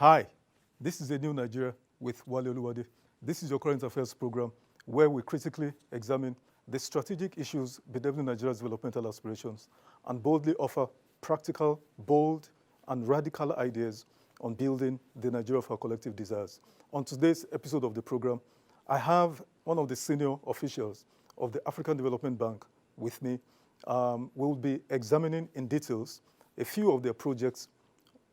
Hi, this is A New Nigeria with Wale Oluwade. This is your current affairs program where we critically examine the strategic issues bedeviling Nigeria's developmental aspirations and boldly offer practical, bold, and radical ideas on building the Nigeria of our collective desires. On today's episode of the program, I have one of the senior officials of the African Development Bank with me. We'll be examining in details a few of their projects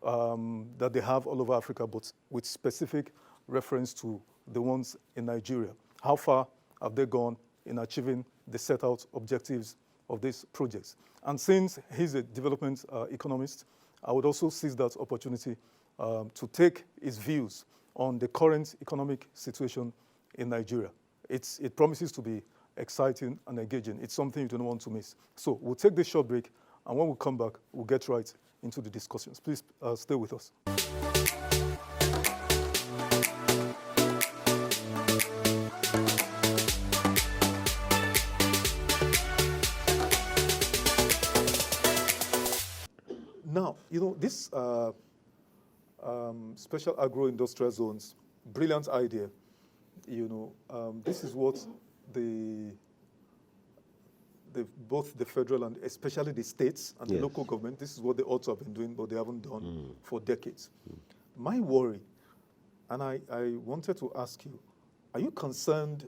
that they have all over Africa, but with specific reference to the ones in Nigeria. How far have they gone in achieving the set out objectives of these projects? And since he's a development economist, I would also seize that opportunity to take his views on the current economic situation in Nigeria. It promises to be exciting and engaging. It's something you don't want to miss. So we'll take this short break, and when we come back, we'll get right into the discussions. Please stay with us. Now, this Special Agro Industrial Zones, brilliant idea. This is what both the federal and especially the states and the local government, this is what they ought to have been doing, but they haven't done for decades. My worry, and I wanted to ask you, are you concerned,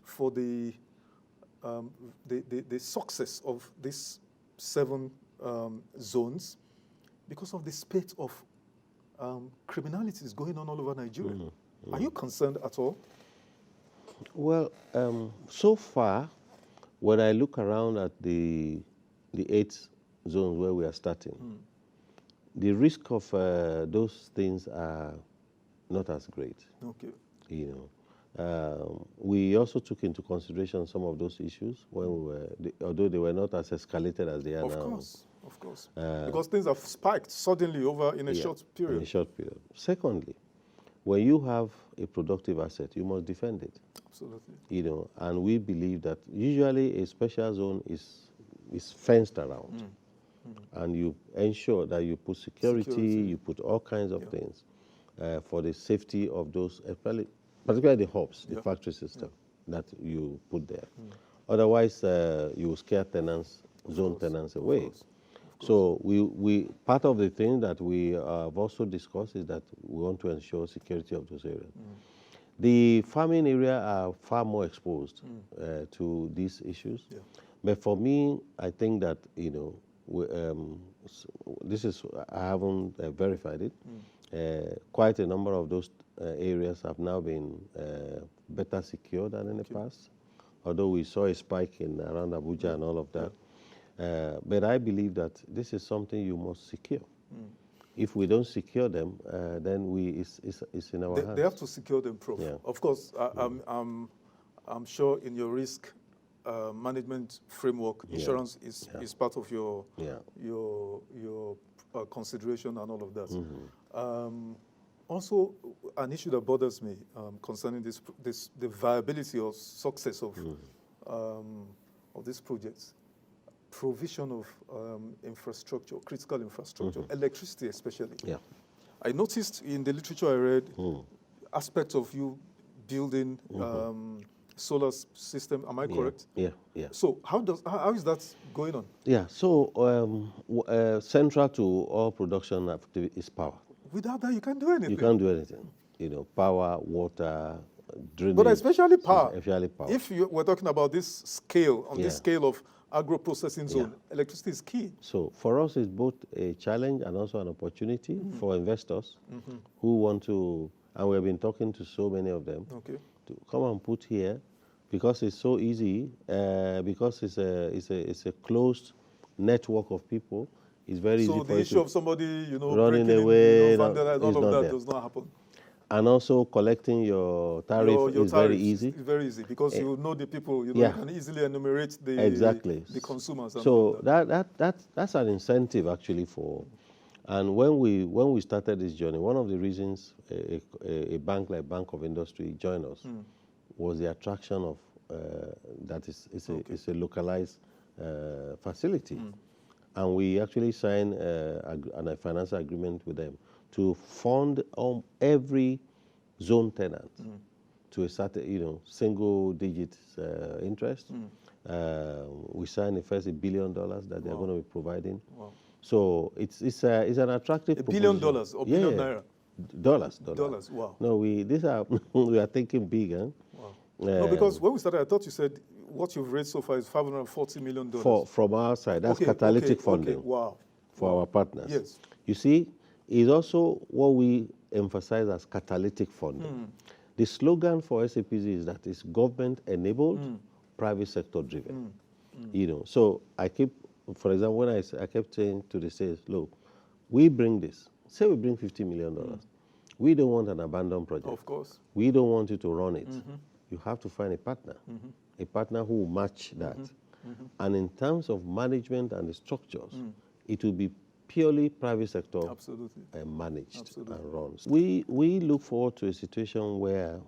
for the success of these 7 zones because of the spate of criminalities going on all over Nigeria? Are you concerned at all? Well, so far, when I look around at the 8 zones where we are starting, the risk of those things are not as great. Okay. We also took into consideration some of those issues when we were, although they were not as escalated as they are now. Of course. Because things have spiked suddenly in a short period. In a short period. Secondly, when you have a productive asset, you must defend it. Absolutely. And we believe that usually a special zone is fenced around. And you ensure that you put security. You put all kinds of things for the safety of those, particularly the hubs, the factory system that you put there. Otherwise, you will scare tenants, zone tenants away. So we part of the thing that we have also discussed is that we want to ensure security of those areas. The farming area are far more exposed to these issues. But for me, I think that, this is, I haven't verified it. Quite a number of those areas have now been better secured than in the past, although we saw a spike around Abuja and all of that. But I believe that this is something you must secure. If we don't secure them, then it's in our hands. They have to secure them, Prof. Of course, I'm sure in your risk management framework, insurance is part of your consideration and all of that. Also, an issue that bothers me concerning the viability or success of these projects. Provision of infrastructure, critical infrastructure, electricity especially. I noticed in the literature I read aspects of you building solar system. Am I correct? Yeah. So how is that going on? Yeah. So central to all production activity is power. Without that, you can't do anything. You can't do anything. Power, water, drainage. But especially power. Especially power. If we're talking about this scale, this scale of agro-processing zone, electricity is key. So for us, it's both a challenge and also an opportunity for investors who want to, and we've been talking to so many of them, to come and put here because it's so easy, because it's a closed network of people. It's very easy for you to... So the issue of somebody, running away, all of that does not happen. And also collecting your tariff is very easy. It's very easy because you know the people. You can easily enumerate the consumers. And so that's an incentive actually for. And when we started this journey, one of the reasons a bank like Bank of Industry joined us was the attraction of that it's a localized facility. And we actually signed a financial agreement with them to fund every zone tenant to a certain, single-digit interest. We signed the first $1 billion that they're going to be providing. Wow. So it's an attractive $1 billion or billion naira? Dollars. Wow. No, we are thinking big, huh? Wow. No, because when we started, I thought you said what you've raised so far is $540 million. From our side, that's Catalytic Funding. Okay. Wow. For our partners. Yes. You see, it's also what we emphasize as catalytic funding. The slogan for SAPZ is that it's government-enabled, private sector-driven. So I keep, for example, when I kept saying to the sales, look, we bring this. Say we bring $50 million. We don't want an abandoned project. Of course. We don't want you to run it. You have to find a partner who will match that. And in terms of management and the structures, it will be purely private sector managed and run. We look forward to a situation where,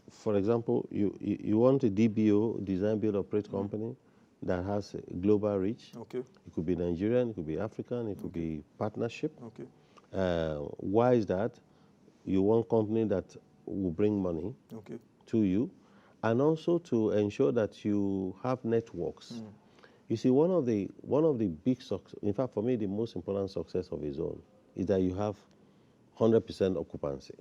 for example, you want a DBO, design, build, operate company that has a global reach. Okay. It could be Nigerian, it could be African, it could be partnership. Okay. Why is that? You want company that will bring money to you, and also to ensure that you have networks. You see, one of the big success, in fact, for me, the most important success of a zone is that you have 100% occupancy.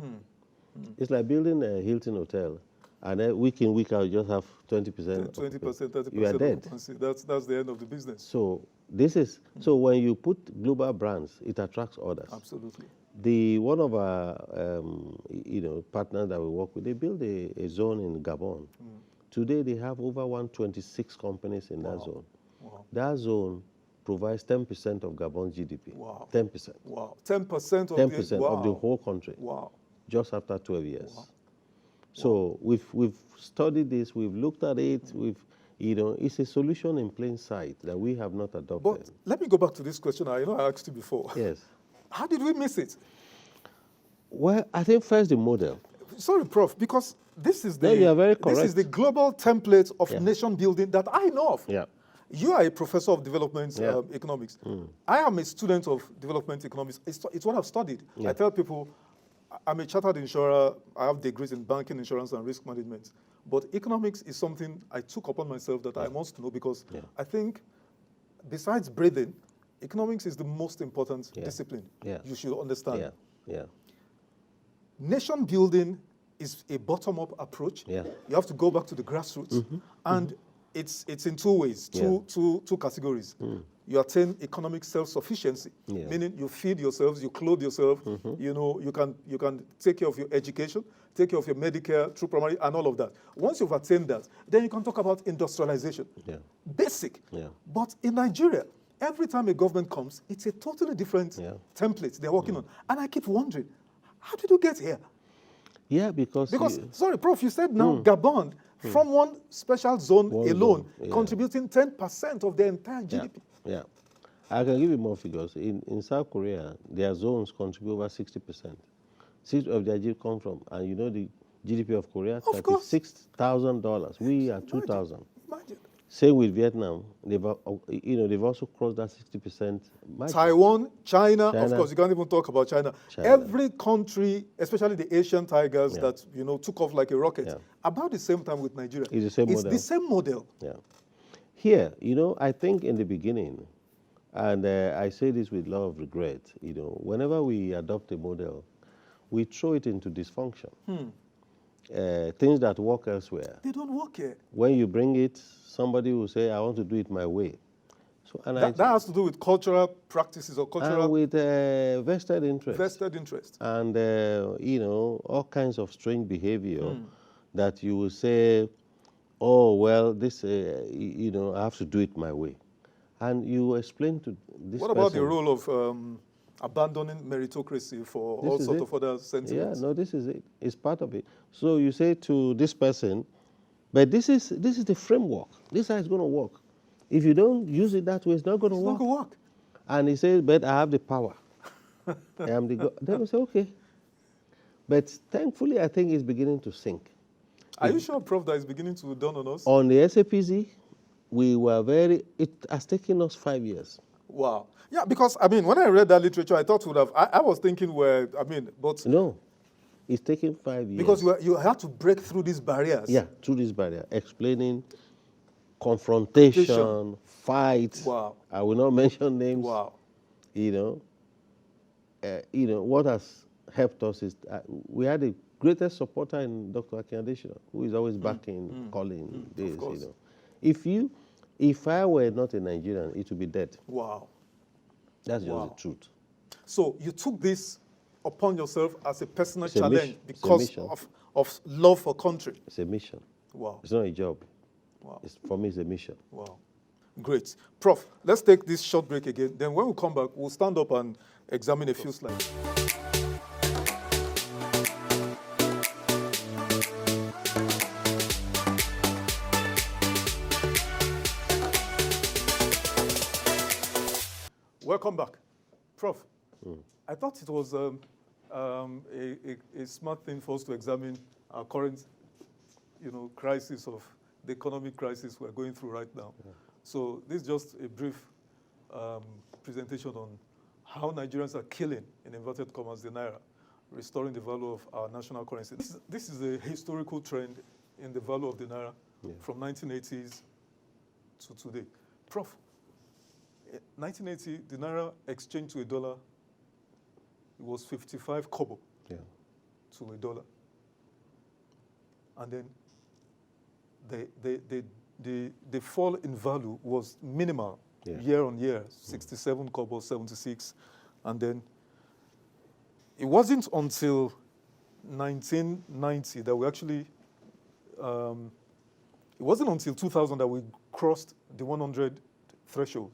It's like building a Hilton hotel, and then week in, week out, you just have 20%. 20%, 30%. You are dead. Occupancy. That's the end of the business. So so when you put global brands, it attracts others. Absolutely. One of our partners that we work with, they built a zone in Gabon. Today they have over 126 companies in that zone. Wow. That zone provides 10% of Gabon's GDP. Wow. 10%. Wow. 10% of 10% of the whole country. Wow. Just after 12 years. Wow. So we've studied this, we've looked at it, it's a solution in plain sight that we have not adopted. But let me go back to this question. I asked you before. Yes. How did we miss it? Well, I think first the model. Sorry, Prof, because this is the you are very correct. This is the global template of nation building that I know of. Yeah. You are a professor of development economics. I am a student of development economics. It's what I've studied. I tell people, I'm a chartered insurer. I have degrees in banking, insurance, and risk management. But economics is something I took upon myself that I must know, because I think, besides breathing, economics is the most important discipline you should understand. Nation building is a bottom-up approach. You have to go back to the grassroots. And it's in two ways, two categories. You attain economic self-sufficiency, meaning you feed yourselves, you clothe yourself, you can take care of your education, take care of your Medicare, through primary, and all of that. Once you've attained that, then you can talk about industrialization. Basic. But in Nigeria, every time a government comes, it's a totally different template they're working on. And I keep wondering, how did you get here? Yeah, because sorry, Prof, you said now Gabon, from one special zone alone, contributing 10% of the entire GDP. Yeah. I can give you more figures. In South Korea, their zones contribute over 60%. 60% of their GDP come from, and you know the GDP of Korea, $36,000. We are 2,000. Imagine. Same with Vietnam. They've also crossed that 60% margin. Taiwan, China, of course, you can't even talk about China. Every country, especially the Asian tigers that took off like a rocket, about the same time with Nigeria. It's the same model. Yeah. Here, I think in the beginning, and I say this with a lot of regret, whenever we adopt a model, we throw it into dysfunction. Things that work elsewhere. They don't work here. When you bring it, somebody will say, I want to do it my way. So, that has to do with cultural practices or cultural... And with vested interest. Vested interest. And, all kinds of strange behavior that you will say, oh, well, this, I have to do it my way. And you explain to this What about the role of abandoning meritocracy for all sorts of other sentiments? Yeah, no, this is it. It's part of it. So you say to this person, but this is the framework. This is how it's going to work. If you don't use it that way, it's not going to work. It's not going to work. And he says, but I have the power. I am the God. Then we say, okay. But thankfully, I think it's beginning to sink. Are you sure, Prof, that it's beginning to dawn on us? On the SAPZ, we were it has taken us 5 years. Wow. Yeah, because, I mean, when I read that literature, I thought would have, I was thinking but... No, it's taken 5 years. Because you had to break through these barriers. Yeah, through this barrier, explaining confrontation, fight. Wow. I will not mention names. Wow. What has helped us is we had the greatest supporter in Dr. Akindele, who is always backing, calling this. Of course. If I were not a Nigerian, it would be dead. Wow. That's just the truth. So you took this upon yourself as a personal It's a challenge mission. because of love for country. It's a mission. Wow. It's not a job. Wow. For me, it's a mission. Wow. Great. Prof, let's take this short break again. Then when we come back, we'll stand up and examine a few slides. Welcome back. Prof, I thought it was a smart thing for us to examine our current, crisis of the economic crisis we're going through right now. Yeah. So this is just a brief presentation on how Nigerians are killing, in inverted commas, the Naira, restoring the value of our national currency. This is a historical trend in the value of the Naira from 1980s to today. Prof, 1980, the Naira exchange to a dollar, it was 55 kobo to a dollar. And then the fall in value was minimal year on year, 67 kobo, 76. And then it wasn't until 1990 that we actually, it wasn't until 2000 that we crossed the 100 threshold,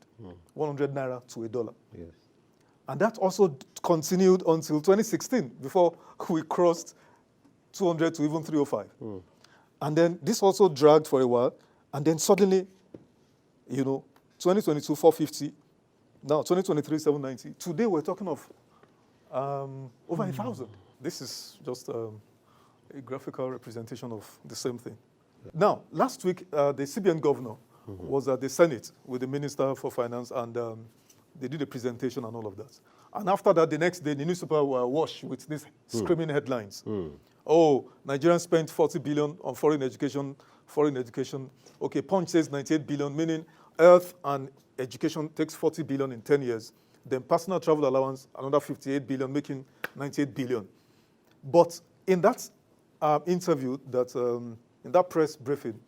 100 Naira to a dollar. Yes. And that also continued until 2016 before we crossed 200 to even 305. And then this also dragged for a while. And then suddenly, 2022, 450. Now, 2023, 790. Today, we're talking of over 1,000. This is just a graphical representation of the same thing. Yeah. Now, last week, the CBN governor was at the Senate with the Minister for Finance, and they did a presentation and all of that. And after that, the next day, the newspaper were awash with these screaming headlines. Oh, Nigerians spent 40 billion on foreign education. Okay, Punch says 98 billion, meaning health and education takes 40 billion in 10 years. Then personal travel allowance, another 58 billion, making 98 billion. But in that interview, in that press briefing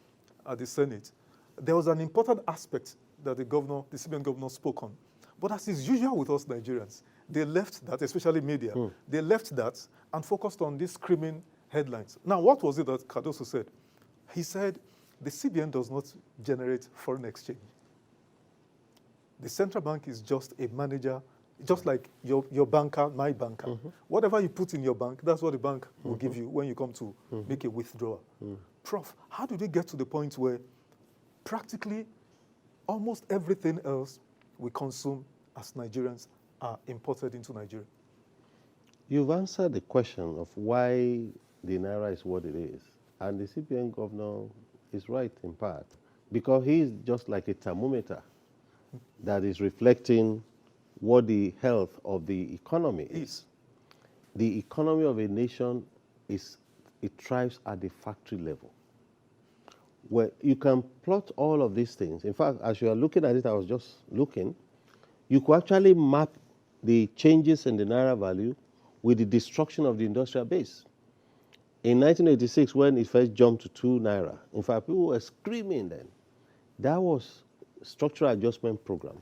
at the Senate, there was an important aspect that the CBN governor spoke on. But as is usual with us Nigerians, they left that, especially media, they left that and focused on these screaming headlines. Now, what was it that Cardoso said? He said, the CBN does not generate foreign exchange. The central bank is just a manager, just like your banker, my banker. Whatever you put in your bank, that's what the bank will give you when you come to make a withdrawal. Prof, how did we get to the point where practically almost everything else we consume as Nigerians are imported into Nigeria? You've answered the question of why the Naira is what it is. And the CBN governor is right in part, because he is just like a thermometer that is reflecting what the health of the economy is. The economy of a nation it thrives at the factory level, where you can plot all of these things. In fact, as you are looking at it, I was just looking, you could actually map the changes in the Naira value with the destruction of the industrial base. In 1986, when it first jumped to 2 Naira, in fact, people were screaming then. That was structural adjustment program,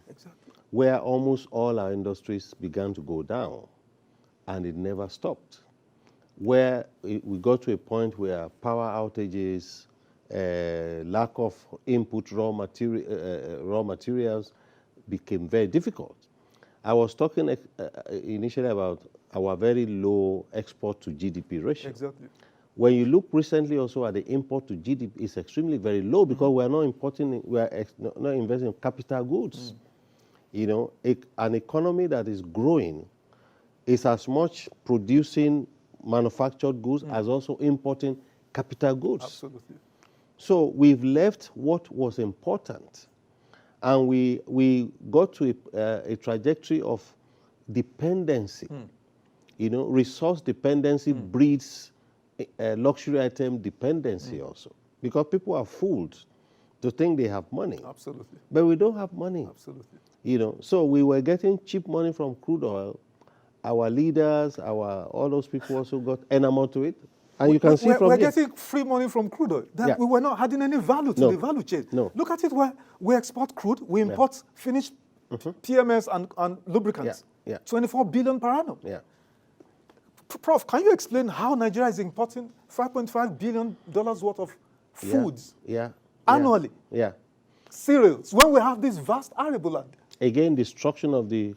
where almost all our industries began to go down, and it never stopped. Where we got to a point where power outages, lack of input raw materials became very difficult. I was talking initially about our very low export to GDP ratio. Exactly. When you look recently also at the import to GDP, it's extremely very low because we are not importing, we are not investing in capital goods. An economy that is growing is as much producing manufactured goods as also importing capital goods. Absolutely. So we've left what was important. And we got to a trajectory of dependency. You know, resource dependency breeds luxury item dependency also. Because people are fooled to think they have money. Absolutely. But we don't have money. Absolutely. You know, so we were getting cheap money from crude oil. Our leaders, all those people also got enamored to it. And you can see from we're here. getting free money from crude oil. That Yeah. we were not adding any value to No. the value chain. No. Look at it where we export crude, we import finished PMS and lubricants. Yeah. 24 billion per annum. Yeah. Prof, can you explain how Nigeria is importing $5.5 billion worth of foods annually? Yeah. Cereals, when we have this vast arable land. Again, destruction of the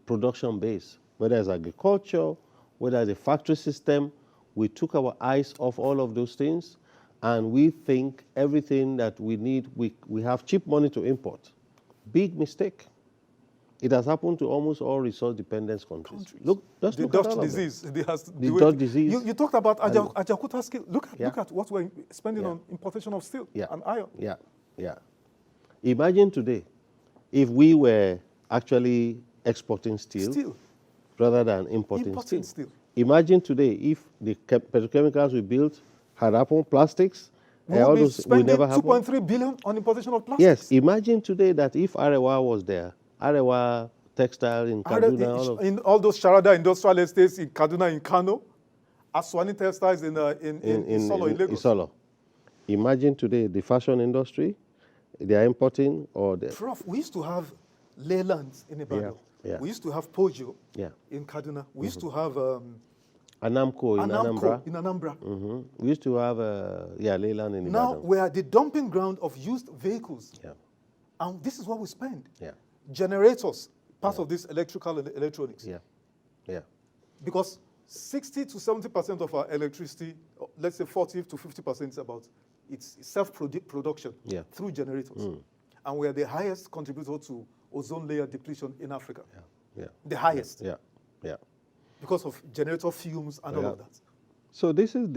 production base, whether it's agriculture, whether it's a factory system. We took our eyes off all of those things, and we think everything that we need, we have cheap money to import. Big mistake. It has happened to almost all resource-dependent countries. Look, just The look at Dutch all of them. disease. The Dutch disease. You talked about Ajakuta steel. Look at what we're spending Yeah. on importation of steel Yeah. and iron. Yeah. Imagine today if we were actually exporting steel rather than importing steel. Imagine today if the petrochemicals we built had happened, plastics, We'll be spending never happen. 2.3 billion on importation of plastics. Yes, imagine today that if Arewa was there, Arewa textile in Kaduna, in all those Sharada industrial estates in Kaduna, in Kano, Aswani textiles in Solo, in Lagos. Isolo. Imagine today the fashion industry, they are importing or the Prof, we used to have Leylands in Ibadan. Yeah. We used to have Pojo Yeah. in Kaduna. We used to have Anamco in Anambra. in Anambra. We used to have Leyland in Now Ibadan. we are the dumping ground of used vehicles. Yeah. And this is what we spend. Yeah. Generators, part of this electrical and electronics. Yeah. Because 60 to 70% of our electricity, let's say 40 to 50% about it's self-production through generators. And we are the highest contributor to ozone layer depletion in Africa. Yeah. The highest. Yeah. Because of generator fumes and all of that. So this is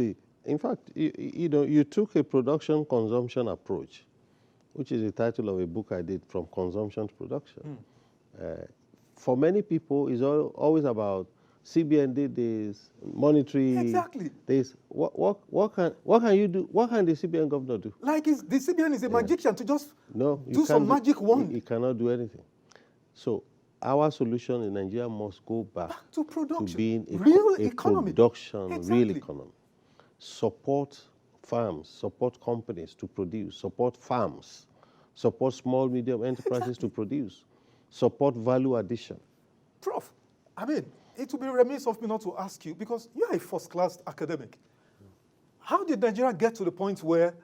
in fact, you took a production consumption approach, which is the title of a book I did, From Consumption to Production. For many people, it's always about CBN did this, monetary. Exactly. This. What can you do? What can the CBN governor do? Like the CBN is a magician to just do some magic wand. He cannot do anything. So our solution in Nigeria must go back to production, to being real a economy. Production, real economy. Support farms, support companies to produce, support farms, support small, medium enterprises to produce, support value addition. Prof, I mean, it would be remiss of me not to ask you, because you are a first-class academic. How did Nigeria get to the point where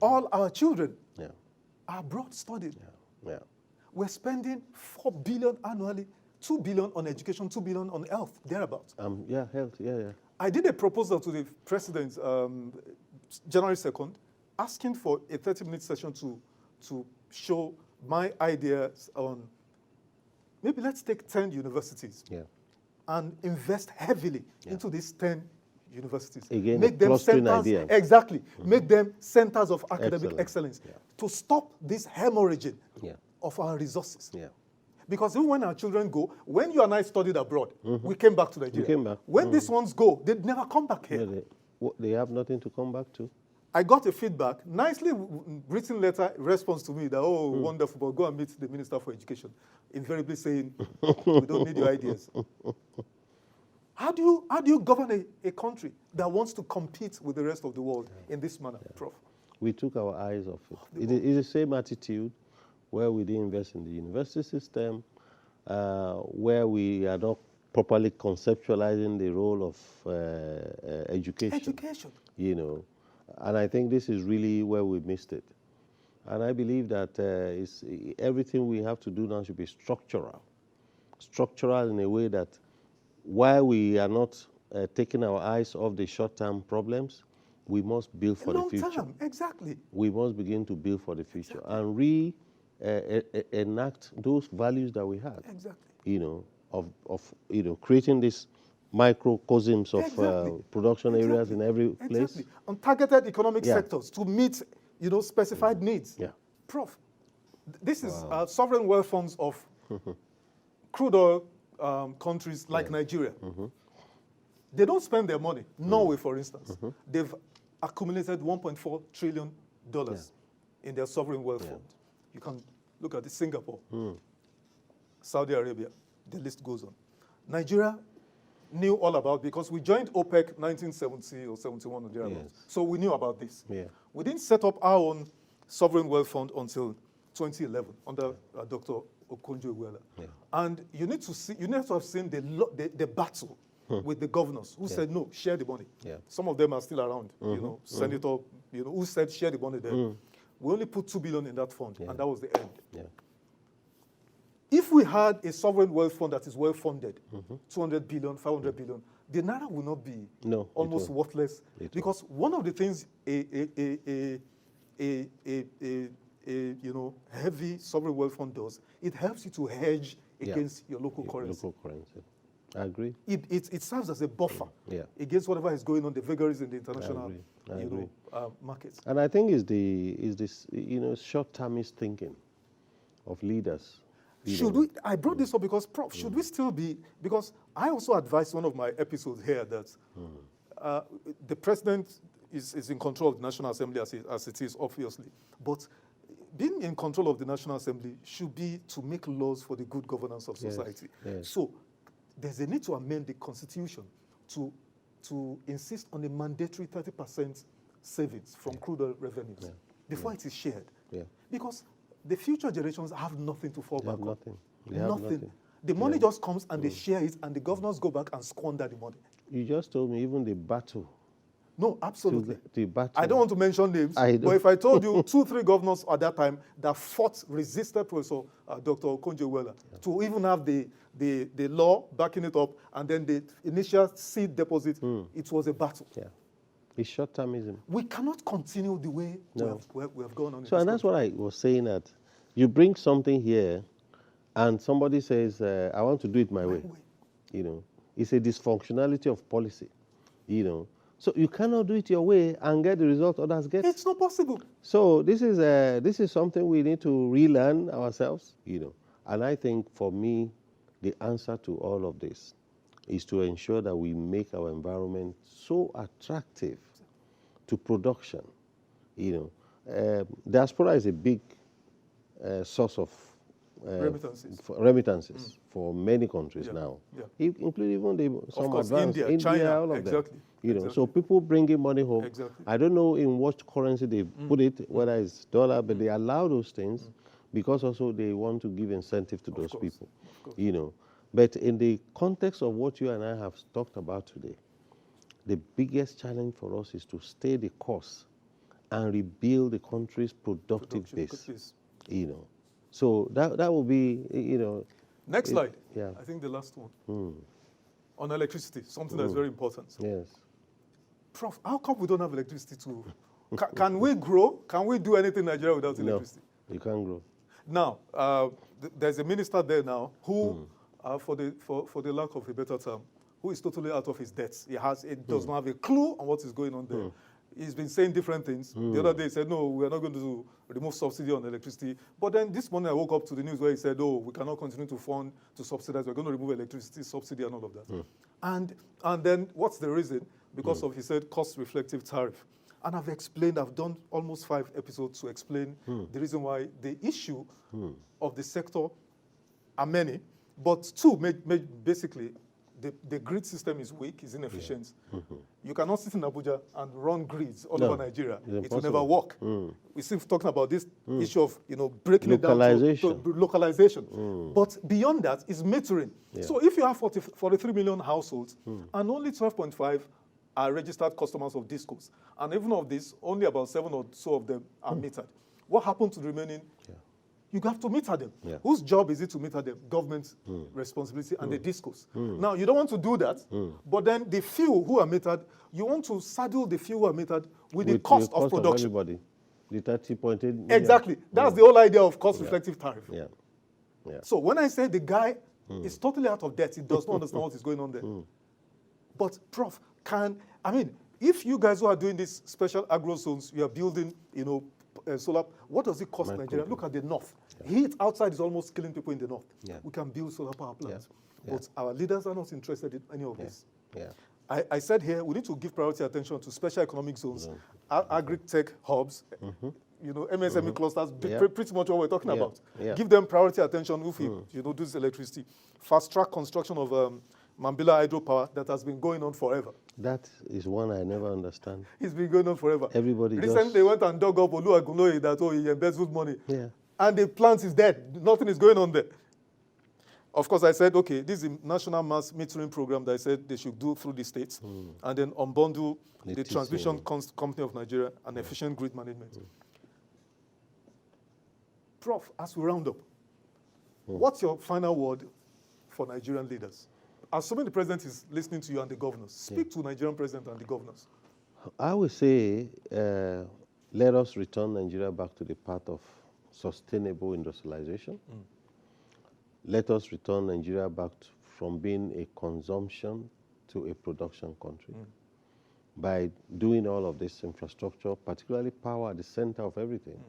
all our children are abroad studying? Yeah. We're spending 4 billion annually, 2 billion on education, 2 billion on health, thereabouts. Health, yeah. I did a proposal to the president January 2nd, asking for a 30-minute session to show my ideas on, maybe let's take 10 universities and invest heavily into these 10 universities. Again, make them centers, ideas. Exactly. Make them centers of academic excellence to stop this hemorrhaging of our resources. Because even when our children go, when you and I studied abroad, we came back to Nigeria. We came back. When these ones go, they never come back here. No, they have nothing to come back to. I got a feedback, nicely written letter, response to me that, wonderful, but go and meet the Minister for Education, invariably saying, we don't need your ideas. How do you govern a country that wants to compete with the rest of the world in this manner, Prof? We took our eyes off it. It is the same attitude where we didn't invest in the university system, where we are not properly conceptualizing the role of education. And I think this is really where we missed it. And I believe that everything we have to do now should be structural. Structural in a way that while we are not taking our eyes off the short-term problems, we must build for the future. Long-term, exactly. We must begin to build for the future and enact those values that we had. Exactly. Of creating these microcosms of production areas in every place. On targeted economic sectors to meet specified needs. Yeah. Prof, this is sovereign wealth funds of crude oil countries like Nigeria. They don't spend their money. Norway, for instance, they've accumulated $1.4 trillion in their sovereign wealth fund. You can look at Singapore, Saudi Arabia, the list goes on. Nigeria knew all about, because we joined OPEC 1970 or 71 or thereabouts. So we knew about this. We didn't set up our own sovereign wealth fund until 2011 under Dr. Okonjo-Iweala. And you need to have seen the battle with the governors who said, no, share the money. Some of them are still around, Senator, who said share the money there. We only put $2 billion in that fund, and that was the end. If we had a sovereign wealth fund that is well funded, 200 billion, 500 billion, the Naira will not be almost worthless. Because one of the things a heavy sovereign wealth fund does, it helps you to hedge against your local currency. I agree. It serves as a buffer against whatever is going on, the vagaries in the international markets. And I think is this short-termist thinking of leaders. Should we? I brought this up because, Prof, should we still be? Because I also advised one of my episodes here that the president is in control of the National Assembly as it is, obviously, but being in control of the National Assembly should be to make laws for the good governance of society. So there's a need to amend the Constitution to insist on a mandatory 30% savings from crude oil revenues before it is shared. Because the future generations have nothing to fall back on. Nothing. The money just comes and they share it, and the governors go back and squander the money. You just told me even the battle. No, absolutely. The battle. I don't want to mention names, but if I told you 2-3 governors at that time that resisted Professor Dr. Okonjo-Iweala to even have the law backing it up, and then the initial seed deposit, it was a battle. It's short-termism. We cannot continue the way we have gone on. So, and that's what I was saying, that you bring something here and somebody says, I want to do it my way. It's a dysfunctionality of policy, So you cannot do it your way and get the result others get. It's not possible. So this is something we need to relearn ourselves, And I think for me, the answer to all of this is to ensure that we make our environment so attractive to production. Diaspora is a big source of remittances for many countries now, including even some advanced India, China, all of them. So people bringing money home. I don't know in what currency they put it, whether it's dollar, but they allow those things because also they want to give incentive to those people. But in the context of what you and I have talked about today, the biggest challenge for us is to stay the course and rebuild the country's productive base. So that will be, Next slide. I think the last one. On electricity, something that's very important. Prof, how come we don't have electricity too? Can we grow? Can we do anything in Nigeria without electricity? No, you can't grow. Now, there's a minister there now who, for the lack of a better term, who is totally out of his depths. He does not have a clue on what is going on there. He's been saying different things. The other day he said, no, we're not going to remove subsidy on electricity. But then this morning I woke up to the news where he said, oh, we cannot continue to subsidize. We're going to remove electricity subsidy and all of that. And then what's the reason? Because of, he said, cost-reflective tariff. And I've explained, I've done almost 5 episodes to explain the reason why the issue of the sector are many, but 2, basically, the grid system is weak, is inefficient. You cannot sit in Abuja and run grids all over Nigeria. It will never work. We're still talking about this issue of breaking it down to localization. But beyond that is metering. So if you have 43 million households and only 12.5 are registered customers of discos, and even of this, only about 7 or so of them are metered, what happened to the remaining? You have to meter them. Whose job is it to meter them? Government's responsibility and the discos. Now, you don't want to do that, but then the few who are metered, you want to saddle the few who are metered with the cost of production. Everybody. The 30.8. Exactly. That's the whole idea of cost-reflective tariff. So when I say the guy is totally out of debt, he does not understand what is going on there. But, Prof, if you guys who are doing these special agro zones, you are building, solar. What does it cost Nigeria? Look at the north. Heat outside is almost killing people in the north. We can build solar power plants. But our leaders are not interested in any of this. I said here, we need to give priority attention to special economic zones, agri-tech hubs, you know, MSME clusters, pretty much what we're talking about. Give them priority attention if we, you know, do this electricity. Fast-track construction of Mambila hydropower that has been going on forever. That is one I never understand. It's been going on forever. Everybody Recently, they went and dug up Oluwagunloye that, oh, he embezzled money. Yeah. And the plant is dead. Nothing is going on there. Of course, I said, okay, this is a national mass metering program that I said they should do through the states, and then unbundle the transmission company of Nigeria and efficient grid management. Prof, as we round up, what's your final word for Nigerian leaders? Assuming the president is listening to you and the governors, speak to Nigerian president and the governors. I would say, let us return Nigeria back to the path of sustainable industrialization. Let us return Nigeria back from being a consumption to a production country. By doing all of this infrastructure, particularly power at the center of everything.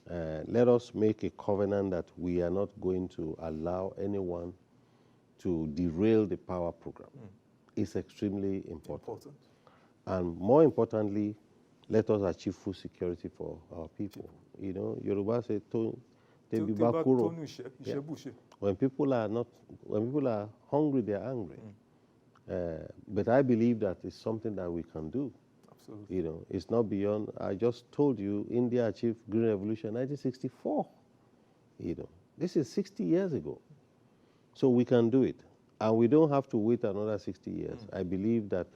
Let us make a covenant that we are not going to allow anyone to derail the power program. It's extremely important. And more importantly, let us achieve food security for our people. You know, Yoruba say, when people are hungry, they are angry. But I believe that it's something that we can do. Absolutely. You know, it's not beyond. I just told you, India achieved Green Revolution in 1964. You know, this is 60 years ago. So we can do it. And we don't have to wait another 60 years. I believe that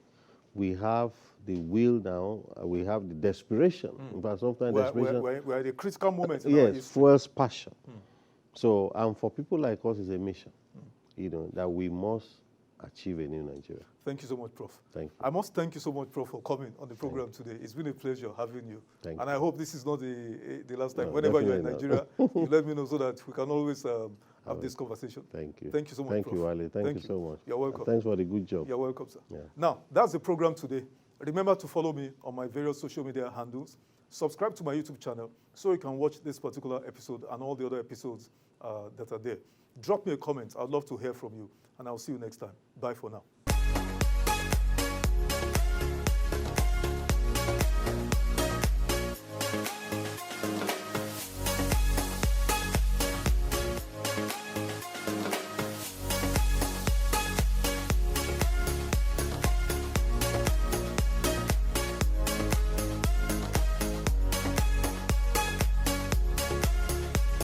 we have the will now, we have the desperation. In fact, sometimes desperation. We're at a critical moment. Yes, fuels passion. So, and for people like us, it's a mission, you know, that we must achieve a new Nigeria. Thank you so much, Prof. Thank you. I must thank you so much, Prof, for coming on the program today. It's been a pleasure having you. Thank and you. I hope this is not the last time. No, Whenever you're in definitely Nigeria, you let me know so that we can always have this conversation. Thank you. Thank you so much, Thank Prof. you, Wale. Thank you so much. You're welcome. Thanks for the good job. You're welcome, sir. Yeah. Now, that's the program today. Remember to follow me on my various social media handles. Subscribe to my YouTube channel so you can watch this particular episode and all the other episodes that are there. Drop me a comment. I'd love to hear from you. And I'll see you next time. Bye for now.